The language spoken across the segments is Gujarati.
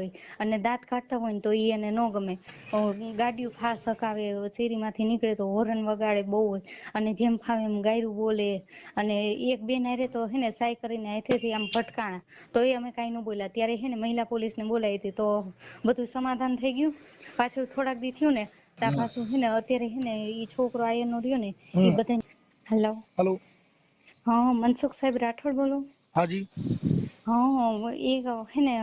હોય અને દાંત કાઢતા હોય ને તો ઈ એને ન ગમે. ગાડીઓ ફાસ હકાવે, શેરીમાંથી નીકળે તો હોરન વગાડે બહુ હોય અને જેમ ફાવે એમ ગાયરું બોલે. અને એક બેન હારે તો હે ને સાય કરીને હાથેથી આમ ભટકાણા તો એ અમે કાંઈ ન બોલ્યા. ત્યારે હે ને મહિલા પોલીસને બોલાવી હતી તો બધું સમાધાન થઈ ગયું. પાછું થોડાક દી થયું ને તા પાછું હે ને અત્યારે હે ને ઈ છોકરો આયરનો રહ્યો ને ઈ બધા. હેલો. હેલો. હા, મનસુખ સાહેબ રાઠોડ બોલો? હાજી. હા, એક હે ને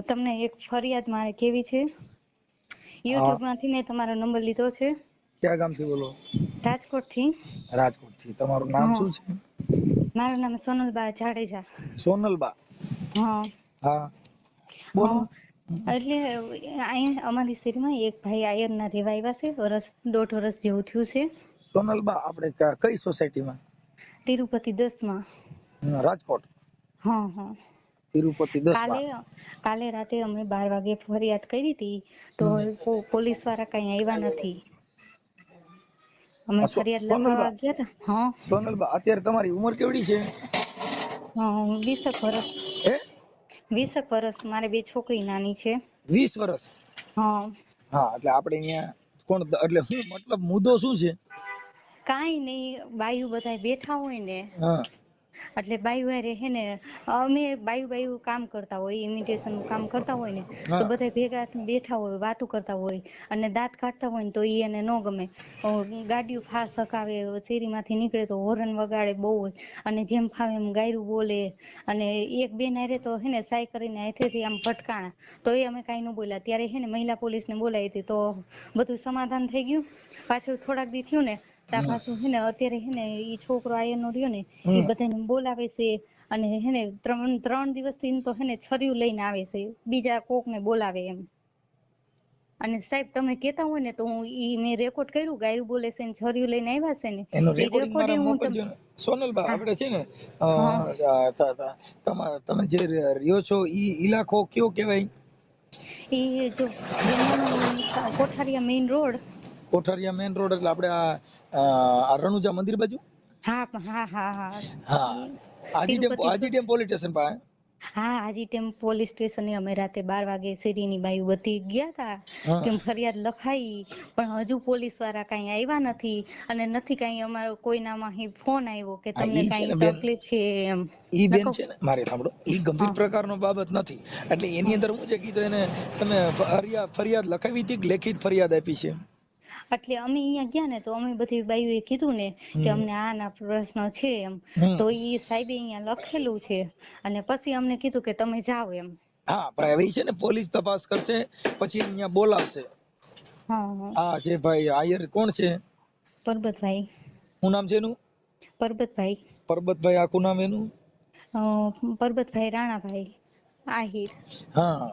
તમને એક ફરિયાદ મારે કેવી છે. હા, યુટ્યુબ માંથી મેં તમારો નંબર લીધો છે. ક્યાં ગામથી બોલો? રાજકોટ થી. રાજકોટથી. તમારું નામ શું છે? મારું નામ સોનલબા જાડેજા. સોનલબા. હા. હા. બોલો. હા. એટલે અહીંયા અમારી શેરીમાં એક ભાઈ આયરના રેવા આવ્યા છે. દોઢ વર્ષ જેવું થયું છે. સોનલબા આપણે કઈ સોસાયટીમાં? તિરુપતિ 10 માં. રાજકોટ. હા હા. તિરુપતિ 10 માં. કાલે રાતે અમે 12 વાગે ફરિયાદ કરી હતી તો પોલીસ વાળા કઈ આવ્યા નથી. અમે ફરિયાદ લખાવા સોનલબા, ગયા તા. હા. સોનલબા અત્યારે તમારી ઉંમર કેવડી છે? 20 વર્ષ. હે? 20 વર્ષ. મારે 2 છોકરી નાની છે. 20 વર્ષ. હા. હા, એટલે આપડે અહીંયા કોણ એટલે શું મતલબ મુદ્દો શું છે? કાઈ નઈ, બાયુ બધા બેઠા હોય ને હા. એટલે બાયુ હારે હે ને અમે બાયુ કામ કરતા હોય, ઇમિટેશન નું કામ કરતા હોય ને તો હા બધા ભેગા બેઠા હોય, વાતો કરતા હોય અને દાંત કાઢતા હોય ને તો ઈ એને ન ગમે. ગાડીઓ ફાસ હકાવે, શેરીમાંથી નીકળે તો હોરન વગાડે બહુ હોય અને જેમ ફાવે એમ ગાયરું બોલે અને એક બેન હારે તો હે ને સાય કરીને હાથેથી આમ ભટકાણા તો એ અમે કાંઈ ન બોલ્યા. ત્યારે હે ને મહિલા પોલીસને બોલાવી હતી તો બધું સમાધાન થઈ ગયું. પાછું થોડાક દી થયું ને તા પાછું હે ને અત્યારે હે ને ઈ છોકરો આયરનો રહ્યો ને ઈ બધાને બોલાવે છે. અને હે ને 3 દિવસથી તો હે ને છર્યું લઈને આવે છે. બીજા કોક ને બોલાવે એમ. અને સાહેબ તમે કેતા હોય ને તો હું મેં રેકોર્ડ કર્યું ગાયરું બોલે છે ને છર્યું લઈને આવ્યા છે ને એનું એ રેકોર્ડિંગ મારે રેકોર્ડિંગ હું મોકલજો ને. સોનલબા હા આપણે છે ને હા તમે જે રહ્યો છો ઈ ઇલાકો કયો કહેવાય? એ જો જમવાનું કોઠારિયા મેઈન રોડ. કોઠારિયા મેઈન રોડ એટલે આપણે આ રણુજા મંદિર બાજુ? હા હા હા હા. હા, Tirupati Aji dam police station પાસે. હા, આજી પોલીસ સ્ટેશન અમે રાતે 12 વાગે શેરીની બાયુ બધી ગયા તા હા. કે ફરિયાદ લખાઈ પણ હજુ પોલીસ વાળા કઈ આવ્યા નથી અને નથી કઈ અમારો કોઈનામાં ફોન આવ્યો કે હા, તમને ઈ છે કઈ ને બેન, તકલીફ છે એમ. ઈ બેન નકો છે ને મારે સાંભળો ઈ ગંભીર હા પ્રકારનો બાબત નથી. એટલે એની હા અંદર હું છે કીધું એને તમે ફરિયાદ લખાવી હતી કે લેખિત ફરિયાદ આપી છે? એટલે અમે અહીંયા ગયા ને તો અમે બધી બાયુ એ કીધું ને કે હમ અમને આના પ્રશ્ન છે એમ હમ તો ઈ સાહેબે અહિયાં લખેલું છે અને પછી અમને કીધું કે તમે જાઓ એમ. હા, પણ હવે છે ને પોલીસ તપાસ કરશે પછી અહીંયા બોલાવશે. હા હા. જે ભાઈ આયર કોણ છે? પરબતભાઈ. શું નામ છે એનું? પરબતભાઈ. પરબતભાઈ આખું નામ એનું? પરબતભાઈ રાણાભાઈ આહિર. હા,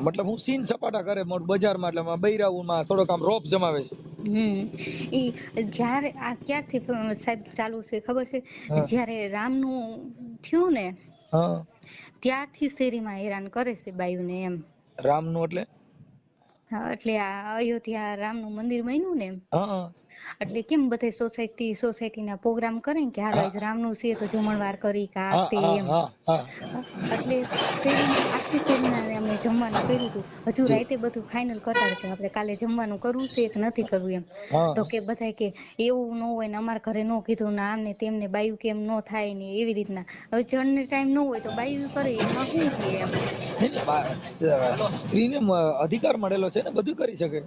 મતલબ હું સીન સપાટા કરે બજારમાં એટલે બૈરાઓમાં થોડોક આમ રોપ જમાવે છે. જયારે આ ક્યારથી સાહેબ ચાલુ છે ખબર છે? હા જયારે રામનું થયું ને હા. ત્યારથી શેરીમાં હેરાન કરે છે બાયુને એમ. રામનું એટલે? હા, એટલે આ અયોધ્યા રામનું મંદિર બન્યું ને હા એટલે કેમ બધા સોસાયટી ના પ્રોગ્રામ કરે કે હાલો હા આજ રામનું છે તો જમણવાર કરી કે આ હા તે હા એમ. હા હા એટલે શેરીમાં આખી શેરીના અમે જમવાનું કર્યું હતું. હજુ જી રાઈતે બધું ફાઈનલ કરતા હતા કે આપણે કાલે જમવાનું કરવું છે કે નથી કરવું એમ. હા તો કે બધા કે એવું ન હોય ને અમારા ઘરે ન કીધું ને આમને તેમને બાયું કેમ ન થાય ને એવી રીતના. હવે જણને ટાઈમ ન હોય તો બાયું કરે એમાં શું છે એમ. સ્ત્રીને અધિકાર મળેલો છે ને બધું કરી શકે.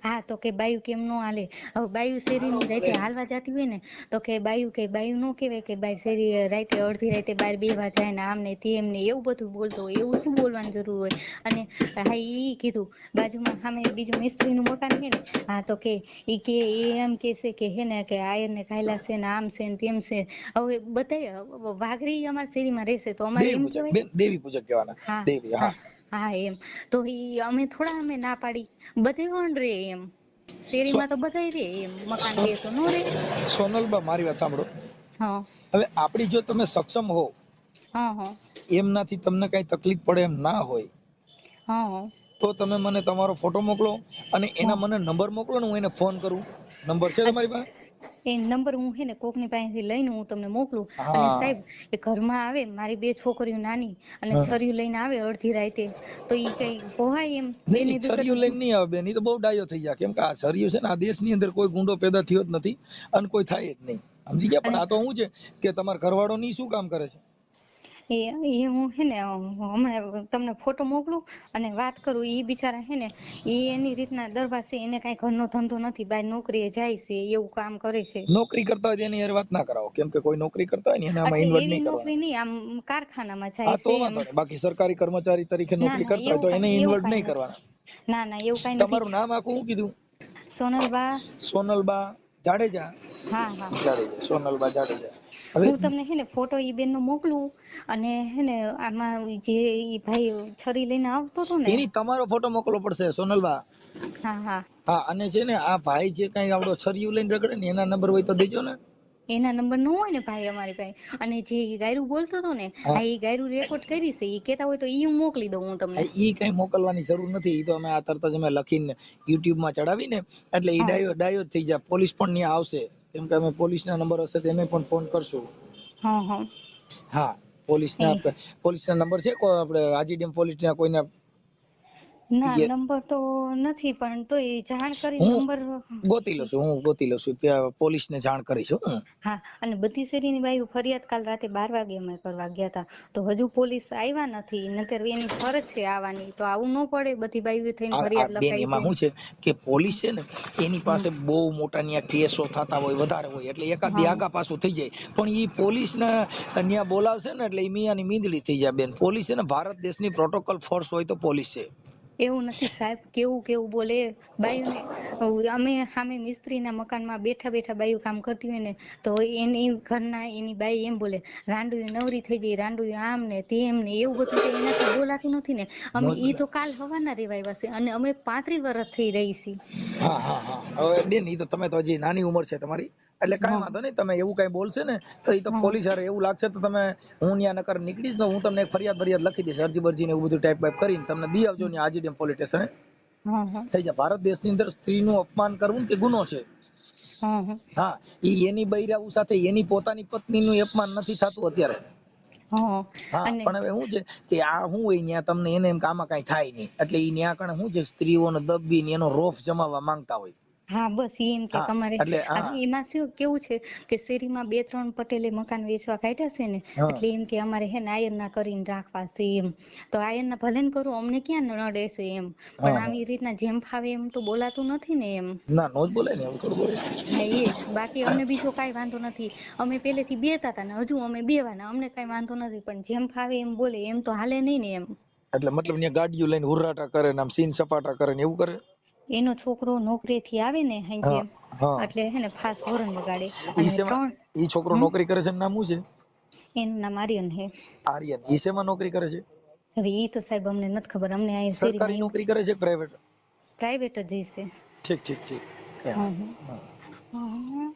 હા, તો કે બાયુ કેમ ન હાલે હવે બાયુ શેરીની રાતે હાલવા જતી હોય ને તો કે બાયું ન કેવાય કે શેરી રાતે અડધી રાતે બાર બેવા જાય ને આમને તેમને એવું બધું બોલતો હોય એવું શું બોલવાની જરૂર હોય અને હા ઈ કીધું બાજુમાં સામે બીજું મિસ્ત્રીનું મકાન હે ને હા તો કે એમ કેશે કે હે ને કે આયરને ઘાયલા છે ને આમ છે ને તેમ છે. હવે બધા વાઘરી અમારા શેરીમાં રહેશે તો અમારે દેવી એમ પૂજક કેવાય બેન, દેવી પૂજક કહેવાના. હા દેવી હા. હા, એમ તો અમે થોડા અમે ના પાડી બધે પણ રે એમ. શેરીમાં તો બધા રે એમ મકાન લે તો નો રે. સોનલબા મારી વાત સાંભળો. હા હવે આપડી જો તમે સક્ષમ હો હા હા. એમનાથી તમને કઈ તકલીફ પડે એમ ના હોય હા. તો તમે મને તમારો ફોટો મોકલો અને એના હા મને નંબર મોકલો ને હું એને ફોન કરું. નંબર છે તમારી પાસે? એ નંબર હું હે ને કોકની પાસેથી લઈને હું તમને મોકલું. અને હા સાહેબ એ ઘરમાં આવે મારી 2 છોકરીઓ નાની અને હા. છરીયું લઈને આવે અડધી રાતે તો ઈ કઈ પોહાય એમ નહીં એની નહીં, છરિયું દીકરી. લઈને નહીં આવે બેન, ઈ તો બહુ ડાયો થઈ જાય. કેમ કે આ છરિયું છે ને, આ દેશની અંદર કોઈ ગુંડો પેદા થયો જ નથી અને કોઈ થાય જ નહીં, સમજી ગયા. પણ અને આ તો શું છે કે તમારા ઘરવાળો ની શું કામ કરે છે? એ હું હે ને હમણાં તમને ફોટો મોકલું અને વાત કરું. ઈ બિચારા હે ને એની રીતના દરબાર છે, એને કઈ ઘરનો ધંધો નથી, બહાર નોકરીએ જાય છે, એવું કામ કરે છે. નોકરી કરતા હોય તો એની હારે વાત ના કરાવો, કેમ કે કોઈ નોકરી કરતા હોય ને એને આમાં એટલે ઇન્વોલ્વ એવી નહીં કરવાના. નોકરી નહીં, આમ કારખાનામાં હા જાય તો છે એમ. વાંધો નહીં, બાકી સરકારી કર્મચારી તરીકે ના નોકરી ના કરતા હોય તો એને એવું ઇન્વોલ્વ કઈ નહીં નથી. કરવાના. ના ના એવું કઈ નથી. તમારું નામ આખું શું કીધું? સોનલબા. સોનલબા જાડેજા. હા હા. જાડેજા, સોનલબા જાડેજા. હવે હું તમને હે ને ફોટો ઈ બેન નો મોકલું અને હે ને આમાં જે ઈ ભાઈ છરી લઈને આવતો હતો ને. એની તમારો ફોટો મોકલવો પડશે સોનલબા. હા હા. હા, અને છે ને આ ભાઈ જે કઈ આવડો છરિયું લઈને રગડે ને, એના નંબર હોય તો દેજો ને. એના નંબર ન હોય ને ભાઈ અમારી પાસે. અને જે ગાયરું બોલતો હતો ને, હા, આ ઈ ગાયરું રેકોર્ડ કરી છે. ઈ કેતા હોય તો ઈ હું મોકલી દઉં હું તમને. ઈ કઈ મોકલવાની જરૂર નથી. ઈ તો અમે આ તરત જ અમે લખીને યુટ્યુબ માં ચડાવીને એટલે ઈ હા ડાયો જ થઈ જાય. પોલીસ પણ ત્યાં આવશે, કેમ કે અમે પોલીસના નંબર હશે તો એને પણ ફોન કરશું. હા હા. હા, પોલીસના નંબર છે કોઈ આપણે આજીડેમ પોલીસના કોઈના? ના નંબર તો નથી, પણ તોય જાણ કરી હું નંબર. ગોતી લઉં છું, પોલીસને જાણ કરીશું. હા, અને બધી શેરીની બાઈઓ ફરિયાદ કાલ રાતે 12 વાગે અમે કરવા ગયા હતા, તો હજુ પોલીસ આવ્યા નથી. નતર એની ફરજ છે આવવાની, તો આવું ન પડે. બધી બાઈઓ થઈને આ ફરિયાદ બેન લખાઈ છે. એમાં શું છે કે પોલીસ છે ને એની પાસે બહુ મોટા ન્યા કેસો થતા હોય, વધારે હોય, એટલે એકાદ દી હા આગા પાછું થઈ જાય. પણ ઈ પોલીસને ન્યા બોલાવશે ને એટલે ઈ મિયાની મીંદડી થઈ જાય બેન. પોલીસ છે ને ભારત દેશની પ્રોટોકોલ ફોર્સ હોય તો પોલીસ છે. એવું નથી સાહેબ, કેવું કેવું બોલે બાયુને. અમે સામે મિસ્ત્રીના મકાનમાં બેઠા બેઠા બાયું કામ કરતી હોય ને, તો એની ઘરના એની બાઈ એમ બોલે, રાંડુયું નવરી થઈ ગઈ, રાંડુયું આમ ને તેમ ને, એવું બધું તો એનાથી બોલાતું નથી ને. અમે મોજ ઈ બોલે. તો કાલ હવારના રેવાયા છે અને અમે 35 વર્ષ થઈ રહી છીએ. હા હા હા. હવે બેન ઈ તો તમે તો હજી નાની ઉંમર છે તમારી, એટલે કાંઈ હા વાંધો નહીં. તમે એવું કઈ બોલશે ને તો ઈ તો હા પોલીસ હારે એવું લાગશે તો તમે, હું ન્યા નકર નીકળીશ ને, હું તમને એક ફરિયાદ લખી દઈશ, અરજી બરજી ને એવું બધું ટાઈપ બાઈપ કરીને તમને દી આવજો ન્યા આજીડેમ પોલીસ સ્ટેશને. હા હા થઈ જાય. ભારત દેશની અંદર સ્ત્રીનું અપમાન કરવું તે ગુનો છે. હા હા હા, ઈ એની બૈરાઓ સાથે એની પોતાની પત્નીનું અપમાન નથી થતું અત્યારે. હા. હા, અને પણ હવે શું છે કે આ શું હોય ન્યા તમને એને એમ કે આમાં કઈ થાય નહીં, એટલે ઈ ન્યા કણે શું છે, સ્ત્રીઓને દબીને એનો રોફ જમાવવા માંગતા હોય. હા બસ એમ કે હા અમારે એટલે હા એમાં શું કેવું છે કે શેરીમાં 2-3 પટેલે મકાન વેચવા કાઢ્યા છે ને, હા એટલે એમ કે અમારે હે ને આયરના કરીને રાખવા છે એમ. તો આયરના ભલે ને કરો, અમને ક્યાં નડે છે એમ. પણ હા હા. આવી રીતના જેમ ફાવે એમ તો બોલાતું નથી ને એમ. ના, નો જ બોલાય ને, એવું થોડું બોલાય. હા એ જ. બાકી અમને બીજો કઈ વાંધો નથી. અમે પેલેથી બેતા હતા ને હજુ અમે બેવાના, અમને કઈ વાંધો નથી. પણ જેમ ફાવે એમ બોલે એમ તો હાલે નહીં ને એમ. એટલે મતલબ ન્યા ગાડીઓ લઈને હુર્રાટા કરે ને આમ સીન સપાટા કરે ને એવું કરે? એનો છોકરો નોકરીએથી આવે ને હાંજે, હા હા. એટલે હે ને ફાસ હોરન વગાડે ઈ અને શેમાં, 3. ઈ છોકરો નોકરી કરે છે એનું નામ શું છે? એનું નામ આર્યન હે. આર્યન. ઈ શેમાં નોકરી કરે છે? હવે ઈ તો સાહેબ અમને નથી ખબર. અમને અહીં સરકારી શેરીમાં નોકરી કરે છે કે પ્રાઇવેટ? પ્રાઇવેટ જ હશે. ઠીક ઠીક ઠીક. હમ હમ.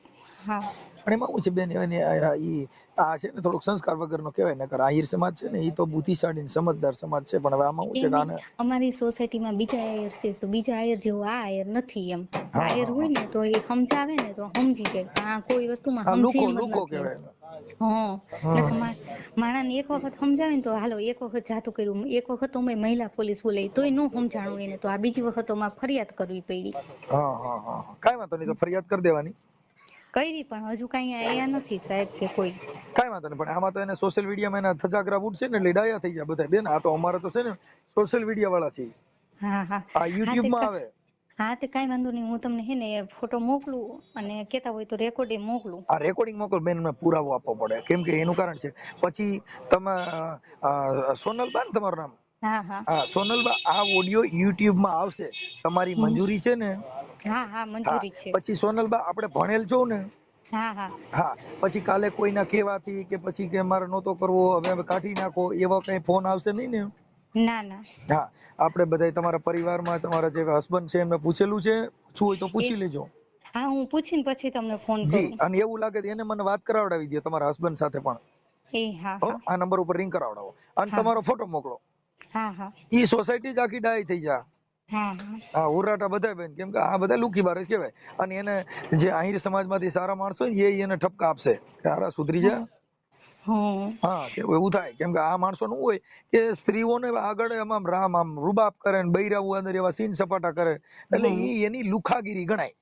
હા. પણ એમાં શું છે બેન, ઈ આ છે ને થોડુંક સંસ્કાર વગરનો કહેવાય. નકર આહિર સમાજ છે ને ઈ તો બુદ્ધિશાળી ને સમજદાર સમાજ છે. પણ હવે આમાં શું છે એમ કે નહીં, આને અમારી સોસાયટીમાં બીજા આયર છે, તો બીજા આયર જેવો આ આયર નથી એમ. હા આયર હા હોય હા ને તો એ સમજાવે ને તો સમજી જાય, પણ આ કોઈ વસ્તુમાં હા, સમજે લુખો એમ જ લુખો નથી એમ. કહેવાય એને. હા. હા માણસને એક વખત સમજાવે ને તો હાલો, એક વખત જાતું કર્યું, એક વખત તો અમે મહિલા પોલીસ બોલાવી તોય ન સમજાણું એને, તો આ બીજી વખત તો અમારે ફરિયાદ કરવી પડી. હા હા હા. કાંઈ વાંધો નહીં, તો ફરિયાદ કરી દેવાની. કરી પણ હજુ કઈ આયા નથી સાહેબ કે કોઈ. કાંઈ વાંધો નહીં, પણ આમાં તો એને સોશિયલ મીડિયામાં એના થજાગરા ઉઠશે ને એટલે ડાયા થઈ જાય બધા બેન. આ તો અમારે તો છે ને સોશિયલ મીડિયા વાળા છે. હા હા. આ હા યુટ્યુબ માં આવે. હા તે કઈ વાંધો નહીં, હું તમને હે ને ફોટો મોકલું અને કેતા હોય તો રેકોર્ડ એ મોકલું. આ રેકોર્ડિંગ મોકલ બેન, મને પુરાવો આપવો પડે, કેમ કે એનું કારણ છે પછી તમે સોનલબા ને તમારું નામ? હા હા. હા સોનલબા, આ ઓડિયો યુટ્યુબ માં આવશે, તમારી હમ. મંજૂરી છે ને? હા હા હા. મંજૂરી છે. પછી સોનલબા આપણે ભણેલ છો ને? હા હા. હા. પછી કાલે કોઈના કહેવાથી કે પછી કે મારે નહોતો કરવો, હવે કાઢી નાખો, એવા કઈ ફોન આવશે નહીં ને? ના ના. હા. આપણે બધા તમારા પરિવારમાં તમારા જે હસબન્ડ છે એમને પૂછેલું છે? પૂછવું હોય તો એ પૂછી લેજો. હા હું પૂછીને પછી તમને ફોન જી. કરું. અને એવું લાગે તો એને મને વાત કરાવડાવી દો તમારા હસબન્ડ સાથે પણ. એ હા હો, હા. આ નંબર ઉપર રિંગ કરાવડાવો અને હા તમારો ફોટો મોકલો. હા હા. ઈ સોસાયટી જ આખી ડાય થઈ જા. હા હા હા ઉરાટા બધા બેન, કેમ કે આ બધા લુકી બાર જ કહેવાય. અને એને જે આહિર સમાજમાંથી સારા માણસો હોય ને એને ઠપકા આપશે કે હારા સુધરી જા. હમ હા કે એવું થાય, કેમ કે આ માણસો નું હોય કે સ્ત્રીઓને આગળ આમ રૂબાબ કરે ને બૈરાઓ અંદર એવા સીન સપાટા કરે, એટલે હમ એની લુખાગીરી ગણાય.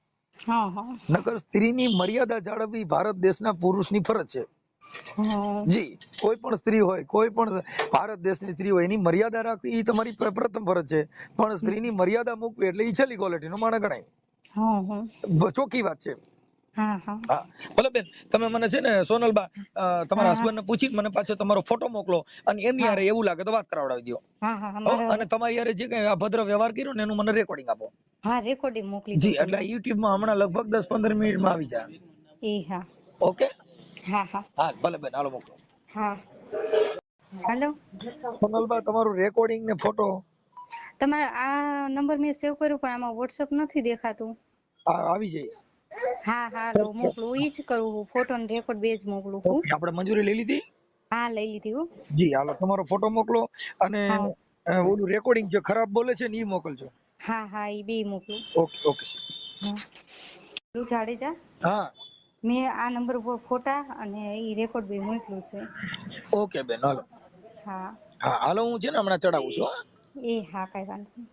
હા હા નકર સ્ત્રીની મર્યાદા જાળવવી ભારત દેશના પુરુષની ફરજ છે. હમ જી, કોઈ પણ સ્ત્રી હોય, કોઈ પણ ભારત દેશની સ્ત્રી હોય, એની મર્યાદા રાખવી એ તમારી પ્રથમ ફરજ છે. પણ સ્ત્રીની મર્યાદા મૂકવી એટલે ઈ છેલ્લી ક્વોલિટીનો માણસ ગણાય. હમ ચોખ્ખી વાત છે. હા હા હા ભલે બેન, તમે મને છે ને સોનલબા તમારા હા હસબન્ડ ને પૂછીને મને પાછો તમારો ફોટો મોકલો, અને એમની હા યારે એવું લાગે તો વાત કરાવડાવી દો. હા હા હો, મારો અને તમારી યારે જે કઈ અભદ્ર વ્યવહાર કર્યો ને એનું મને રેકોર્ડિંગ આપો. હા રેકોર્ડિંગ મોકલી જી, દઉં એટલે તમને. યુટ્યુબ માં હમણાં લગભગ 10-15 મિનિટમાં આવી જાય. એ હા ઓકે, હા હા હા ભલે બેન, હાલો મોકલો. હા હાલો, સોનલબા તમારું રેકોર્ડિંગ ને ફોટો તમારે આ નંબર મેં સેવ કર્યો પણ આમાં વોટ્સઅપ નથી દેખાતું. આવી જાય. હા હા લો મોકલું, ઈ જ કરું, ફોટો ને રેકોર્ડ બે જ મોકલું છું. ઓકે, આપણે મંજૂરી લઈ લીધી. હા લઈ લીધી હો. જી, હાલો તમારો ફોટો મોકલો, અને હા ઓલું રેકોર્ડિંગ જે ખરાબ બોલે છે ને એ મોકલજો. હા હા ઈ બે મોકલું. Okay okay. હા જાડેજા, હા મેં આ નંબર ઉપર ફોટા અને ઈ રેકોર્ડ બે મોકલું છે. ઓકે બેન, હાલો. હા હા હાલો, હું છે ને હમણાં ચડાવું છું. એ હા કઈ વાંધો નહીં.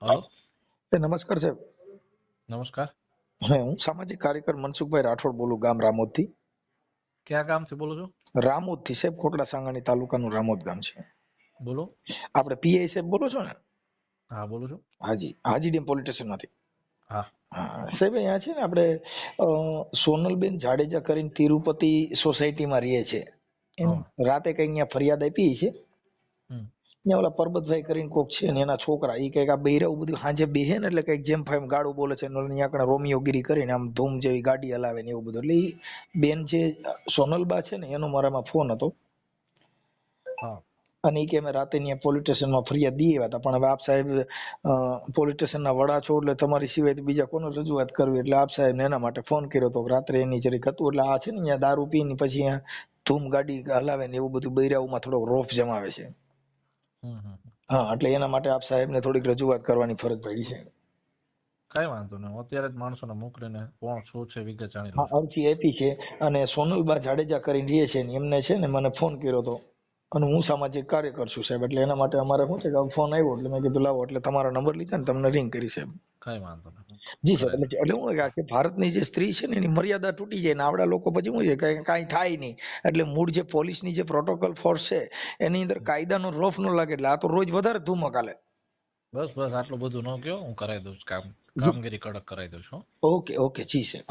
હલો, નમસ્કાર સાહેબ. નમસ્કાર. હા, હું સામાજિક કાર્યકર મનસુખભાઈ રાઠોડ બોલું, ગામ રામોદ થી. ક્યાં ગામથી બોલો છો? રામોદ થી સાહેબ, કોટડા સાંગાણી તાલુકાનું રામોદ ગામ છે. બોલો. આપણે પીઆઈ સાહેબ બોલો છો ને? હા બોલું છું. હાજી, હાજી ડેમ પોલીસ સ્ટેશન માંથી. હા હા સાહેબ, અહીંયા છે ને આપણે સોનલબેન જાડેજા કરીને તિરુપતિ સોસાયટીમાં રહીએ છે. એને હા રાતે કઈ અહીંયા ફરિયાદ આપી છે. હમ ત્યાં ઓલા પરબતભાઈ કરીને કોક છે ને એના છોકરા, એ કઈક આ બૈરાવું બધું હાંજે બેહે ને એટલે કઈક જેમ ફાઈમ ગાડું બોલે છે, અહીંયા કણે રોમિયોગીરી કરીને આમ ધૂમ જેવી ગાડી હલાવે ને એવું બધું. એટલે ઈ બેન જે સોનલબા છે ને એનો મારામાં ફોન હતો, હા અને એ કે અમે રાતે ત્યાં પોલીસ સ્ટેશનમાં ફરિયાદ દઈએ હતા, પણ હવે આપ સાહેબ પોલીસ સ્ટેશનના વડા છો એટલે તમારી સિવાય તો બીજા કોને રજૂઆત કરવી, એટલે આપ સાહેબને એના માટે ફોન કર્યો હતો. રાત્રે એની જરીક હતું, એટલે આ છે ને અહીંયા દારૂ પીને પછી અહીંયા ધૂમ ગાડી હલાવે ને એવું બધું બૈરાઓમાં થોડોક રોફ જમાવે છે. હમ. હા, એટલે એના માટે આપ સાહેબને થોડીક રજૂઆત કરવાની ફરજ પડી છે. કઈ વાંધો નહીં, અત્યારે જ માણસોને મોકલીને કોણ શું છે વિગત જાણી લઉં હા, છું. અરજી આપી છે, અને સોનલબા જાડેજા કરીને રહીએ છે ને એમને છે ને મને ફોન કર્યો હતો, અને હું સામાજિક કાર્યકર છું સાહેબ, એટલે એના માટે અમારે શું છે કે ફોન આવ્યો એટલે મેં કીધું લાવો, એટલે તમારો નંબર લીધા ને તમને રિંગ કરી સાહેબ. કઈ વાંધો નહીં, જી સાહેબ, કરાવી દઉં. એટલે હું કે ભારતની જે સ્ત્રી છે ને એની મર્યાદા તૂટી જાય ને આવડા લોકો પછી શું છે કાંઈ થાય નહીં, એટલે મૂળ જે પોલીસની જે પ્રોટોકોલ ફોર્સ છે એની અંદર કાયદાનો રોફ ન લાગે, એટલે આ તો રોજ વધારે ધૂમક હાલે. બસ બસ આટલું બધું ન કયો, હું કરાવી દઉં છું જી, કામગીરી કડક કરાવી દઉં છું. ઓકે ઓકે, જી સાહેબ.